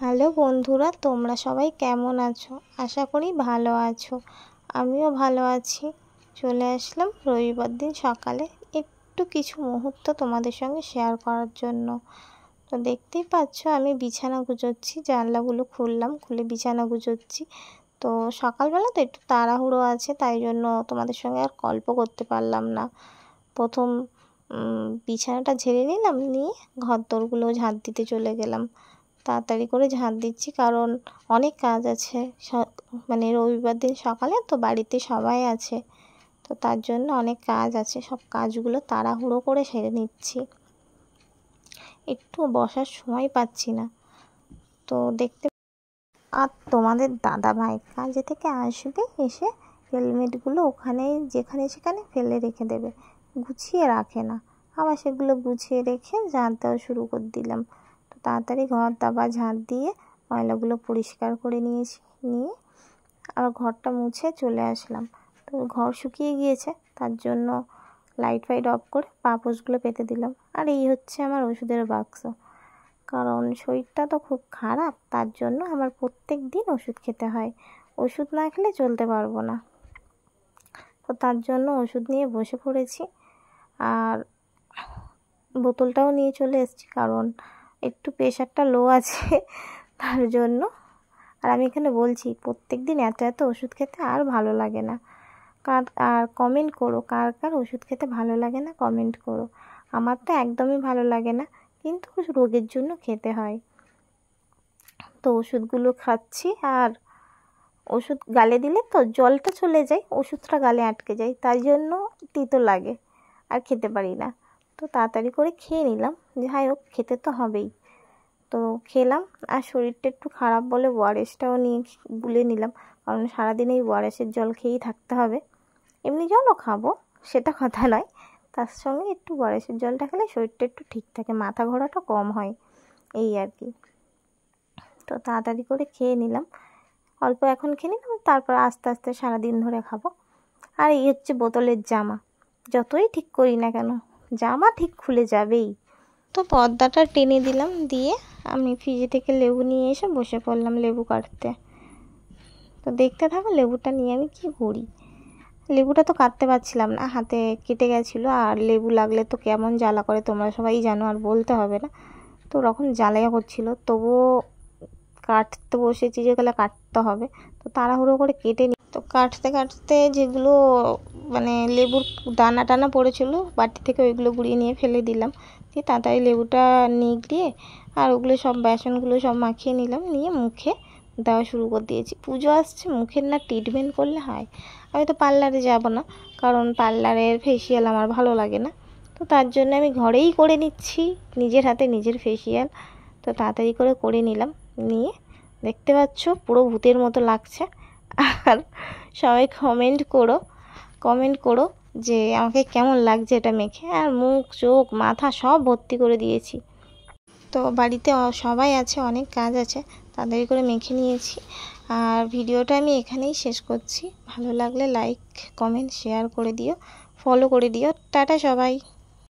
Hello বন্ধুরা, তোমরা সবাই কেমন আছো? আশা করি ভালো আছো। আমিও ভালো আছি। চলে আসলাম রবিবার দিন সকালে একটু কিছু মুহূর্ত তোমাদের সঙ্গে শেয়ার করার জন্য। তো দেখতেই পাচ্ছ আমি বিছানা গুছোচ্ছি, জানলাগুলো খুলে বিছানা গুছোচ্ছি। তো সকালবেলা তো একটু তাড়াহুড়ো আছে, তাই জন্য তোমাদের সঙ্গে আর গল্প করতে পারলাম না। প্রথম বিছানাটা ঝেড়ে নিলাম, নিয়ে ঘরদোরগুলো ঝাঁট দিতে চলে গেলাম। তাড়াতাড়ি করে ঝাঁট দিচ্ছি কারণ অনেক কাজ আছে। মানে রবিবার দিন সকালে তো বাড়িতে সবাই আছে, তো তার জন্য অনেক কাজ আছে। সব কাজগুলো তাড়াহুড়ো করে সেরে নিচ্ছি, একটু বসার সময় পাচ্ছি না। তো দেখতে আর তোমাদের দাদা ভাই কাজে থেকে আসবে, এসে হেলমেটগুলো ওখানেই যেখানে সেখানে ফেলে রেখে দেবে, গুছিয়ে রাখে না। আবার সেগুলো গুছিয়ে রেখে ঝাঁট দেওয়া শুরু করে দিলাম। তো তাড়াতাড়ি ঘর দাবার ঝাঁট দিয়ে ময়লাগুলো পরিষ্কার করে নিয়ে আবার ঘরটা মুছে চলে আসলাম। তো ঘর শুকিয়ে গিয়েছে, তার জন্য লাইট ফাইট অফ করে পাপোশগুলো পেতে দিলাম। আর এই হচ্ছে আমার ওষুধের বাক্স, কারণ শরীরটা তো খুব খারাপ, তার জন্য আমার প্রত্যেক দিন ওষুধ খেতে হয়। ওষুধ না খেলে চলতে পারবো না। তো তার জন্য ওষুধ নিয়ে বসে পড়েছি, আর বোতলটাও নিয়ে চলে এসেছি কারণ একটু প্রেশারটা লো আছে তার জন্য। আর আমি এখানে বলছি প্রত্যেক দিন এত এত ওষুধ খেতে আর ভালো লাগে না। আর কমেন্ট করো কার কার ওষুধ খেতে ভালো লাগে না, কমেন্ট করো। আমার তো একদমই ভালো লাগে না, কিন্তু রোগের জন্য খেতে হয়। তো ওষুধগুলো খাচ্ছি, আর ওষুধ গালে দিলে তো জলটা চলে যায়, ওষুধটা গালে আটকে যায়, তাই জন্য তিতো লাগে আর খেতে পারি না। তো তাড়াতাড়ি করে খেয়ে নিলাম, যাই হোক খেতে তো হবেই। তো খেলাম, আর শরীরটা একটু খারাপ বলে ওআরএসটাও নিয়ে গুলে নিলাম, কারণ সারাদিন এই ওআরএসের জল খেয়েই থাকতে হবে। এমনি জলও খাবো, সেটা কথা নয়, তার সঙ্গে একটু ওআরএসের জলটা খেলে শরীরটা একটু ঠিক থাকে, মাথা ঘোরাটা কম হয়, এই আর কি। তো তাড়াতাড়ি করে খেয়ে নিলাম, অল্প এখন খেয়ে নিলাম, তারপর আস্তে আস্তে সারাদিন ধরে খাবো। আর এই হচ্ছে বোতলের জামা, যতই ঠিক করি না কেন জামা ঠিক খুলে যাবেই। তো পর্দাটা টেনে দিলাম, দিয়ে আমি ফ্রিজে থেকে লেবু নিয়ে এসে বসে পড়লাম লেবু কাটতে। তো দেখতে থাকো লেবুটা নিয়ে আমি কি করি। লেবুটা তো কাটতে পারছিলাম না, হাতে কেটে গেছিলো, আর লেবু লাগলে তো কেমন জ্বালা করে তোমরা সবাই জানো, আর বলতে হবে না। তো ওরকম জ্বালা করছিল, তবুও কাটতে বসেছি, যেগুলো কাটতে হবে। তো তাড়াহুড়ো করে কেটে নিই। তো কাটতে কাটতে যেগুলো মানে লেবুর দানা টানা পড়েছিল বাটি থেকে, ওইগুলো গুঁড়িয়ে নিয়ে ফেলে দিলাম। দিয়ে তাড়াতাড়ি লেবুটা নিগড়িয়ে আর ওগুলো সব বেসনগুলো সব মাখিয়ে নিলাম, নিয়ে মুখে দেওয়া শুরু করে দিয়েছি। পুজো আসছে, মুখের না ট্রিটমেন্ট করলে হয়। আমি তো পার্লারে যাব না, কারণ পার্লারের ফেসিয়াল আমার ভালো লাগে না। তো তার জন্য আমি ঘরেই করে নিচ্ছি, নিজের হাতে নিজের ফেসিয়াল। তো তাড়াতাড়ি করে নিলাম, নিয়ে দেখতে পাচ্ছ পুরো ভূতের মতো লাগছে। আর সবাই কমেন্ট করো যে আমাকে কেমন লাগছে এটা মেখে। আর মুখ চোখ মাথা সব ভর্তি করে দিয়েছি। তো বাড়িতে সবাই আছে, অনেক কাজ আছে, তাড়াতাড়ি করে মেখে নিয়েছি। আর ভিডিওটা আমি এখানেই শেষ করছি। ভালো লাগলে লাইক কমেন্ট শেয়ার করে দিও, ফলো করে দিও। টাটা সবাই।